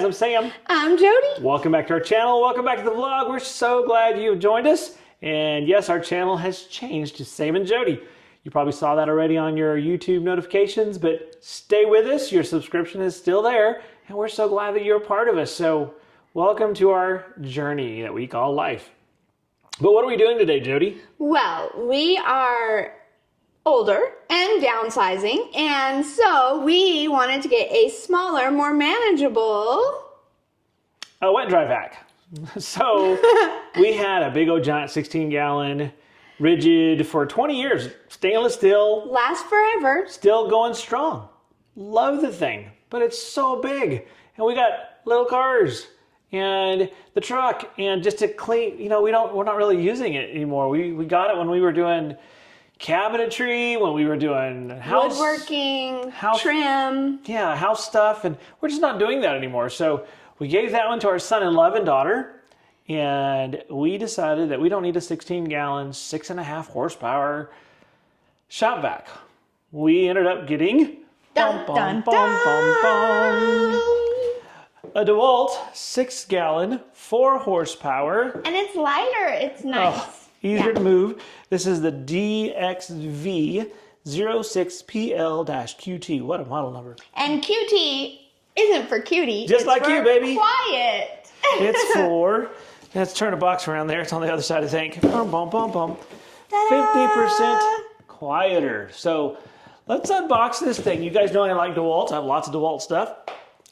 I'm Sam. I'm Jody. Welcome back to our channel. Welcome back to the vlog. We're so glad you have joined us. And yes, our channel has changed to Sam and Jody. You probably saw that already on your YouTube notifications, but stay with us. Your subscription is still there, and we're so glad that you're a part of us. So welcome to our journey that we call life. But what are we doing today, Jody? Well, we are older and downsizing, and so we wanted to get a smaller, more manageable... A wet dry vac. So we had a big old giant 16-gallon, rigid for 20 years, stainless steel. Last forever. Still going strong. Love the thing, but it's so big. And we got little cars and the truck, and just to clean, you know, we're not really using it anymore. We got it when we were doing cabinetry, when we were doing house woodworking, trim. Yeah, house stuff, and we're just not doing that anymore. So we gave that one to our son-in-law and daughter, and we decided that we don't need a 16-gallon, 6.5 horsepower shop vac. We ended up getting Dun, dun, dun. a DeWalt 6-gallon, 4 horsepower. And it's lighter. It's nice. Oh, easier to move. This is the DXV06PL-QT. What a model number. And QT isn't for cutie. Just it's like for you, baby. Quiet. It's for, let's turn a box around there. It's on the other side, I think. Bum, bum, bum, bum. 50% quieter. So let's unbox this thing. You guys know I like DeWalt. I have lots of DeWalt stuff.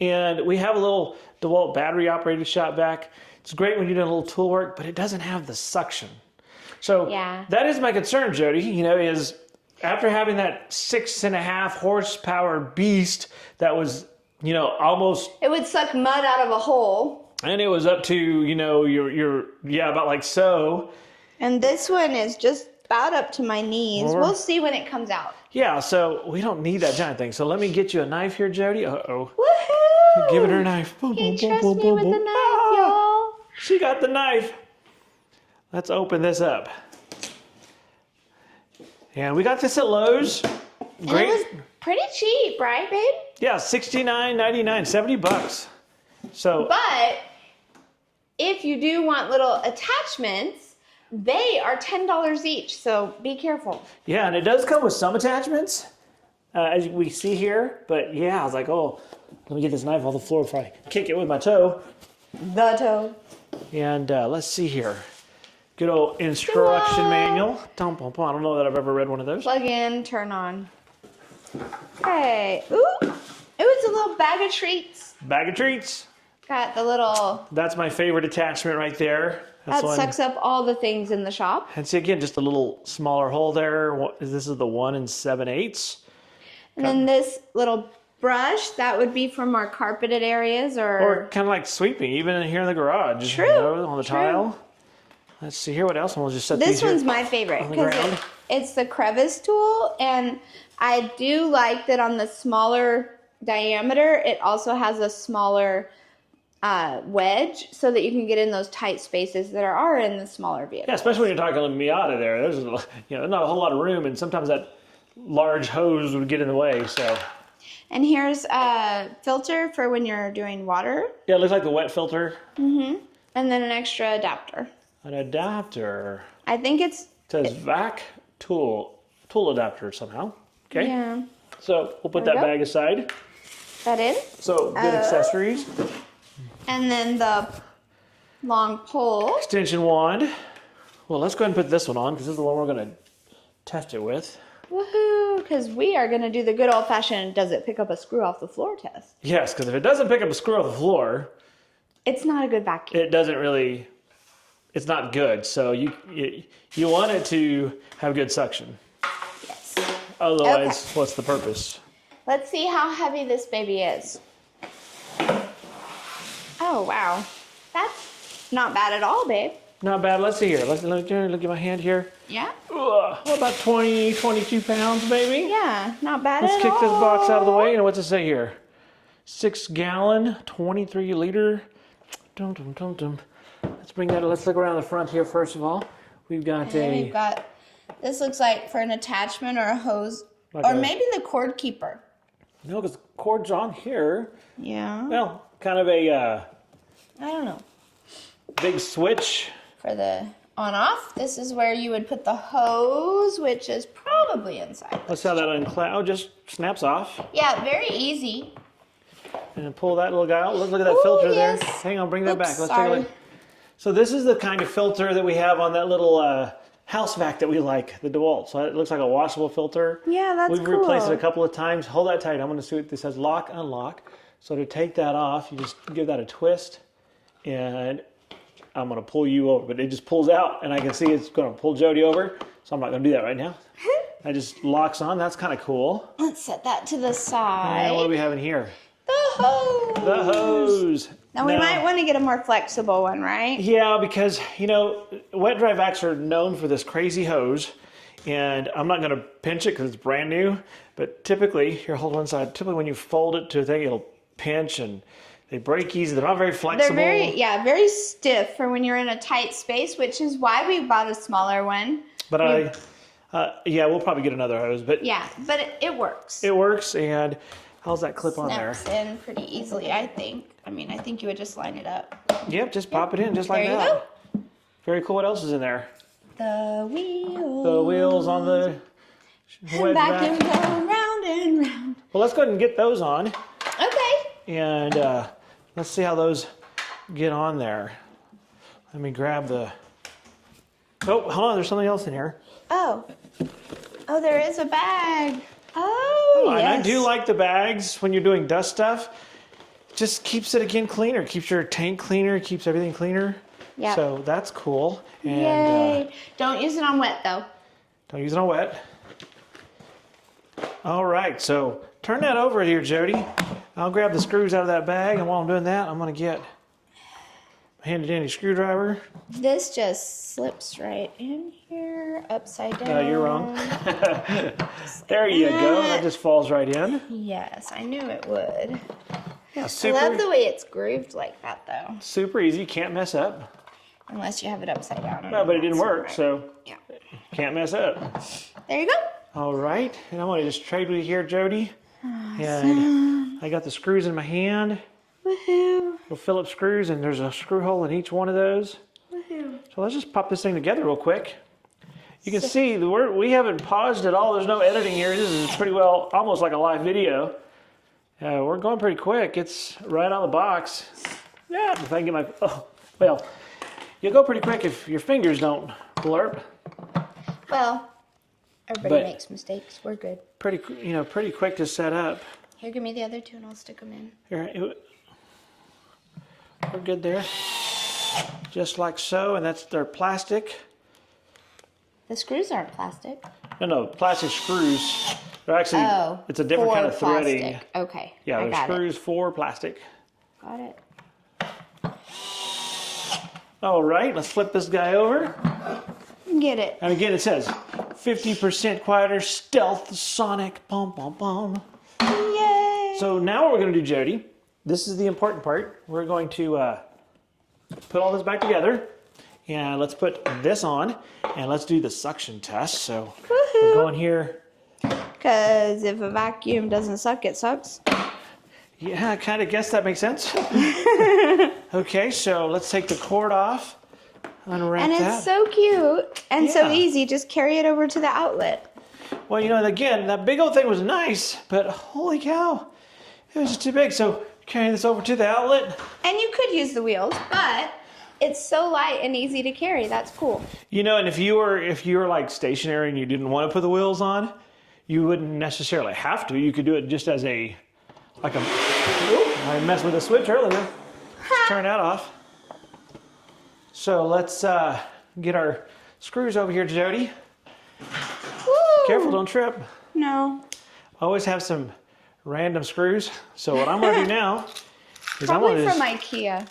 And we have a little DeWalt battery operated shop vac. It's great when you're doing a little tool work, but it doesn't have the suction. So that is my concern, Jody, you know, is after having that 6.5 horsepower beast that was, you know, almost... It would suck mud out of a hole. And it was up to, you know, about like so. And this one is just about up to my knees. We'll see when it comes out. Yeah, so we don't need that giant thing. So let me get you a knife here, Jody. Uh-oh. Woohoo! Give it her knife. Boom, Can't boom, trust boom, me boom, with boom. the knife, y'all. She got the knife. Let's open this up. And we got this at Lowe's. Great. And it was pretty cheap, right, babe? Yeah, $69.99, $70. So, but if you do want little attachments, they are $10 each. So be careful. yeah, and it does come with some attachments, as we see here. But yeah, I was like, oh, let me get this knife off the floor before I kick it with my toe. The toe. And let's see here. Good old instruction manual. I don't know that I've ever read one of those. Plug in, turn on. Okay. Ooh. It's a little bag of treats. Bag of treats. Got the little... That's my favorite attachment right there. That sucks up all the things in the shop. And see, again, just a little smaller hole there. This is the 1 7/8. And then this little brush, that would be from our carpeted areas or kind of like sweeping, even in here in the garage. True. You know, on the tile. Let's see here what else. And we'll just set this these one's here my favorite on the because ground. it's the crevice tool, and I do like that on the smaller diameter, it also has a smaller wedge so that you can get in those tight spaces that are in the smaller vehicles. Yeah, especially when you're talking a Miata there. There's not a whole lot of room, and sometimes that large hose would get in the way. So. And here's a filter for when you're doing water. Yeah, it looks like the wet filter. Mm-hmm. And then an extra adapter. An adapter. I think it says vac tool adapter somehow. Okay. Yeah. So we'll put that bag aside. That in. So good accessories. And then the long pole. Extension wand. Well, let's go ahead and put this one on because this is the one we're going to test it with. Woohoo! Because we are going to do the good old-fashioned does it pick up a screw off the floor test. Yes, because if it doesn't pick up a screw off the floor, it's not a good vacuum. It doesn't really, it's not good. So you want it to have good suction. Yes. Otherwise, what's the purpose? Let's see how heavy this baby is. Oh, wow. That's not bad at all, babe. Not bad. Let's see here. Look at my hand here. Yeah? About 20, 22 pounds, maybe? Yeah, not bad at all. Let's kick this box out of the way. And what's it say here? 6-gallon, 23 liter. Dum, dum, dum, dum. Let's bring that. Let's look around the front here first of all. We've got this looks like for an attachment or a hose, or maybe the cord keeper. No, because the cord's on here. Yeah. Well, kind of a I don't know. big switch. For the on-off, this is where you would put the hose, which is probably inside. Let's see how that uncloud just snaps off. Yeah, very easy. And then pull that little guy out. Look at that Ooh, filter yes. there. Hang on, bring that back. Let's sorry. take a look. So this is the kind of filter that we have on that little house vac that we like, the DeWalt. So it looks like a washable filter. Yeah, that's We've cool. replaced it a couple of times. Hold that tight. I'm going to see what this says. Lock, unlock. So to take that off, you just give that a twist. And I'm going to pull you over. But it just pulls out. And I can see it's going to pull Jody over. So I'm not going to do that right now. That just locks on. That's kind of cool. Let's set that to the side. And what do we have in here? The hose. The hose. Now we might want to get a more flexible one, right? Yeah, because, you know, wet dry vacs are known for this crazy hose. And I'm not going to pinch it because it's brand new. But typically, here, hold one side. Typically, when you fold it to a thing, it'll pinch and they break easy. They're not very flexible. They're very stiff for when you're in a tight space, which is why we bought a smaller one. But yeah, we'll probably get another hose. But yeah, but it works. It works. And how's that clip on there? Snaps in pretty easily, I think. I mean, I think you would just line it up. Yep, just pop it in just like There you that. Very cool. What else is in there? The wheels. The wheels on the wet Vacuum vac. go round and round. Well, let's go ahead and get those on. Okay. And let's see how those get on there. Let me grab the... Oh, hold on. There's something else in here. Oh, there is a bag. Oh, yes. And I do like the bags when you're doing dust stuff. Just keeps it, again, cleaner. Keeps your tank cleaner. Keeps everything cleaner. Yep. So that's cool. And Yay. Don't use it on wet, though. don't use it on wet. All right. So turn that over here, Jody. I'll grab the screws out of that bag. And while I'm doing that, I'm going to get my handy dandy screwdriver. This just slips right in here, upside down. You're wrong. There you go. That just falls right in. Yes, I knew it would. Yeah, I love the way it's grooved like that, though. super easy. Can't mess up. Unless you have it upside down. No, but it didn't work, so Yeah. can't mess up. There you go. All right. And I'm going to just trade with you here, Jody. And I got the screws in my hand. Woohoo. Little Phillips screws, and there's a screw hole in each one of those. Woohoo. So let's just pop this thing together real quick. You can see we haven't paused at all. There's no editing here. This is pretty well almost like a live video. We're going pretty quick. It's right out of the box. Yeah, if I can get my... Oh, well, you'll go pretty quick if your fingers don't blurp. Well, everybody makes mistakes. We're good. Pretty quick to set up. Here, give me the other two and I'll stick them in. Here, we're good there. Just like so, and they're plastic. The screws aren't plastic. No, plastic screws. They're actually, it's a different kind of threading. Plastic. Okay. Yeah, I they're got screws for plastic. Got it. All right, let's flip this guy over. Get it. And again, it says 50% quieter, stealth, sonic, bum, bum, bum. Yay. So now what we're going to do, Jody, this is the important part. We're going to put all this back together. And let's put this on. And let's do the suction test. So we're going here. Because if a vacuum doesn't suck, it sucks. Yeah, I kind of guess that makes sense. Okay, so let's take the cord off. Unwrap And that. it's so cute and so Yeah. easy. Just carry it over to the outlet. Well, again, that big old thing was nice, but holy cow, it was just too big. So carrying this over to the outlet. And you could use the wheels, but it's so light and easy to carry. That's cool. And if you were like stationary and you didn't want to put the wheels on, you wouldn't necessarily have to. You could do it just as I messed with the switch earlier. Let's turn that off. So let's get our screws over here, Jody. Woo! Careful, don't trip. No. Always have some random screws. So what I'm going to do now is I'm Probably going to from IKEA.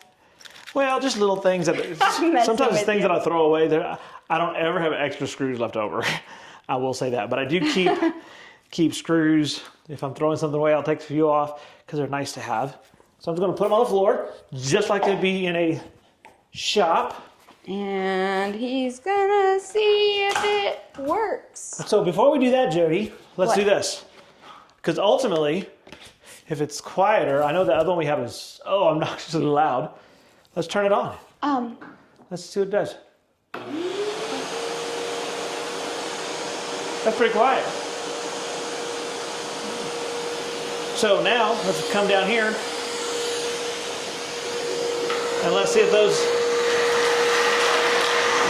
Well, just little things that messing sometimes it's with things you. that I throw away. I don't ever have extra screws left over. I will say that, but I do keep screws. If I'm throwing something away, I'll take a few off because they're nice to have. So I'm just going to put them on the floor, just like they'd be in a shop. And he's gonna see if it works. So before we do that, Jody, let's What? do this. Because ultimately, if it's quieter. I know the other one we have is so obnoxiously loud. Let's turn it on. Let's see what it does. That's pretty quiet. So now let's come down here and let's see if those.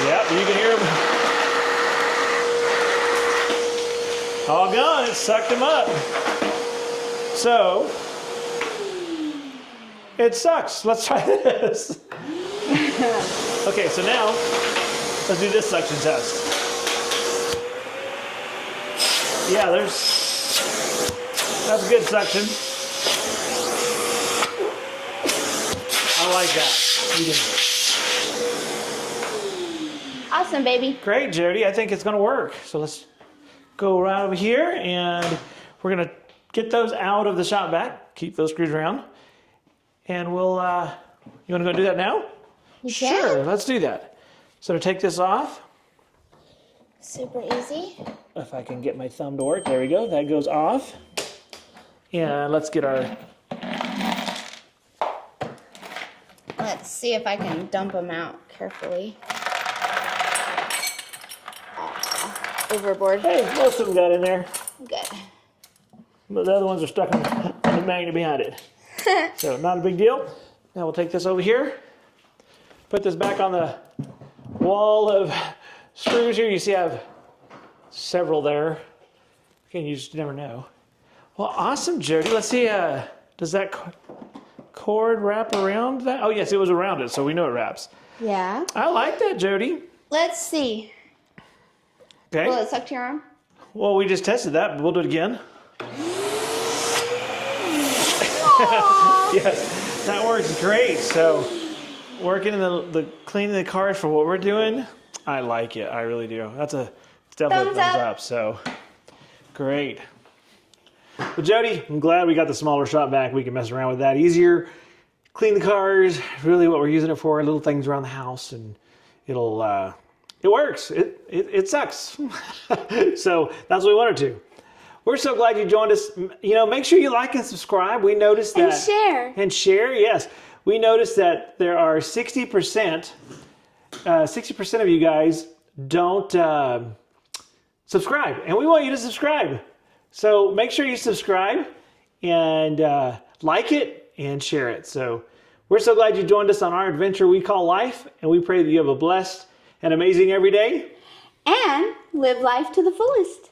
Yep, you can hear them. All gone. It sucked them up. So it sucks. Let's try this. Okay, so now let's do this suction test. Yeah, that's good suction. I like that. Awesome, baby. Great, Jody. I think it's going to work. So let's go right over here, and we're going to get those out of the shop vac. Keep those screws around. And we'll, you want to go do that now? Sure, let's do that. So to take this off. Super easy. If I can get my thumb to work. There we go. That goes off. And let's get our... Let's see if I can dump them out carefully. Overboard. Hey, most of them got in there. Good. But the other ones are stuck in the magnet behind it. So not a big deal. Now we'll take this over here. Put this back on the wall of screws here. You see I have several there. Again, you just never know. Well, awesome, Jody. Let's see, does that cord wrap around that? Oh, yes, it was around it, so we know it wraps. Yeah. I like that, Jody. Let's see. Okay. Will it suck to your arm? Well, we just tested that, but we'll do it again. Yes, that works great. So working in the cleaning the cars for what we're doing, I like it. I really do. It's definitely a thumbs up. So great. But Jody, I'm glad we got the smaller shop vac. We can mess around with that easier. Clean the cars, really what we're using it for, little things around the house, and it works. It sucks. So that's what we wanted to. We're so glad you joined us. You know, make sure you like and subscribe. We noticed that. And share. And share, yes. We noticed that there are 60% of you guys don't subscribe. And we want you to subscribe. So make sure you subscribe and like it and share it. So we're so glad you joined us on our adventure we call life. And we pray that you have a blessed and amazing every day. And live life to the fullest.